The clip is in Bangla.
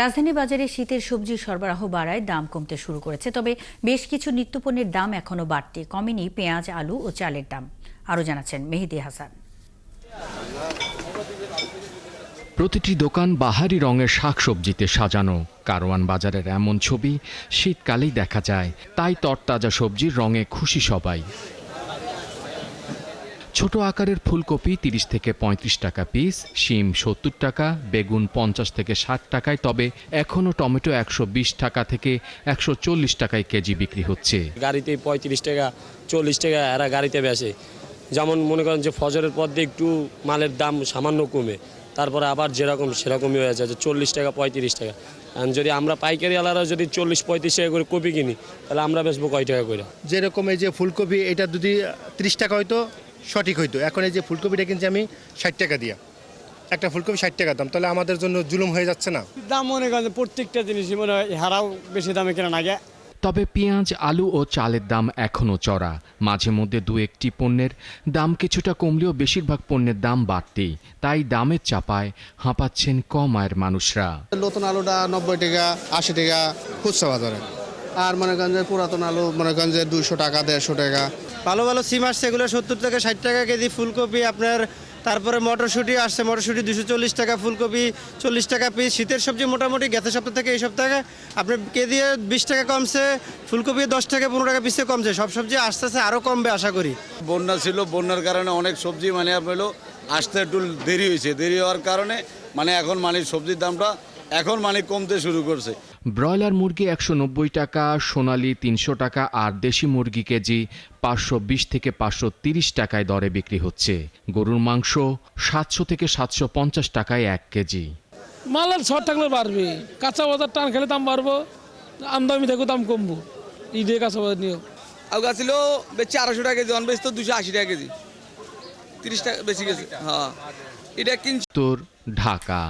রাজধানী বাজারে শীতের সবজি সরবরাহ বাড়ায় দাম কমতে শুরু করেছে, তবে বেশ কিছু নিত্যপণ্যের দাম এখনো বাড়তে কমেনি পেঁয়াজ, আলু ও চালের দাম। আরও জানাচ্ছেন মেহেদি হাসান। প্রতিটি দোকান বাহারি রঙের শাকসবজিতে সাজানো। কারওয়ান বাজারের এমন ছবি শীতকালেই দেখা যায়, তাই তরতাজা সবজির রঙে খুশি সবাই। ছোট আকারের ফুলকপি ৩০ থেকে ৩৫ টাকা পিস, শিম ৭০ টাকা, বেগুন ৫০ থেকে ৬০ টাকায়, তবে এখনও টমেটো ১২০ টাকা থেকে ১৪০ টাকায় কেজি বিক্রি হচ্ছে। গাড়িতে ৩৫ টাকা ৪০ টাকা এরা গাড়িতে বেচে। যেমন মনে করেন যে ফজরের পর দিয়ে একটু মালের দাম সামান্য কমে, তারপরে আবার যেরকম সেরকমই হয়ে যায়, ৪০ টাকা ৩৫ টাকা। যদি আমরা পাইকারি আলারা যদি ৪০-৩৫ টাকা করে কপি কিনি, তাহলে আমরা বেচবো কয় টাকা করে? যেরকম এই যে ফুলকপি, এটা যদি ৩০ টাকা হয়তো সঠিক হইতো, এখন এই যে ফুলকপিটা কিনছি আমি ৬০ টাকা দিয়া, একটা ফুলকপি ৬০ টাকা দাম, তাহলে আমাদের জন্য জুলুম হয়ে যাচ্ছে না? দাম মনে করেন প্রত্যেকটা জিনিসই মনে হয় হারাও বেশি দামে কেনা না গে। তবে পেঁয়াজ, আলু ও চালের দাম এখনও চড়া। মাঝে মধ্যে দু একটি পণ্যের দাম কিছুটা কমলেও বেশিরভাগ পণ্যের দাম বাড়তেই, তাই দামের চাপায় হাঁপাচ্ছেন কম আয়ের মানুষরা। নতুন আলুটা ৯০ টাকা ৮০ টাকা খুচরা বাজারে, আর মনে করেন যে পুরাতন আলু মনে করেন যে ২০০ টাকা ১৫০ টাকা। ভালো ভালো সিম আসছে, এগুলো ৭০ থেকে ৬০ টাকা কেজি। ফুলকপি আপনার, তারপরে মটরশুঁটি আসছে, মটরশুঁটি ২৪০ টাকা, ফুলকপি ৪০ টাকা পিস। শীতের সবজি মোটামুটি গেছে সপ্তাহ থেকে এই সপ্তাহে আপনার কেজি ২০ টাকা কমছে, ফুলকপি ১০ টাকা ১৫ টাকা পিসে কমছে। সব সবজি আস্তে আস্তে আরও কমবে আশা করি। বন্যা ছিল, বন্যার কারণে অনেক সবজি হলো আসতে একটু দেরি হয়েছে। দেরি হওয়ার কারণে এখন সবজির দামটা এখন কমতে শুরু করছে। ব্রয়লার মুরগি ১৯০ টাকা, সোনালী ৩০০ টাকা আর দেশি মুরগি কেজি ৫২০ থেকে ৫৩০ টাকায় দরে বিক্রি হচ্ছে। গরুর মাংস ৭০০ থেকে ৭৫০ টাকায় ১ কেজি। মালের শর্ট থাকলে বাড়বে, কাঁচা বাজার টান খেলে দাম বাড়বো, আমদামি থেকে দাম কমবো। ঈদে কাঁচা বাজার নিয়েও আউগা ছিল বেচে ২৮০ টাকা কেজি, অন বেচতো ২৮০ টাকা কেজি, ৩০ টাকা বেশি গেছে। হ্যাঁ, এটা কিনছি। তোর ঢাকা।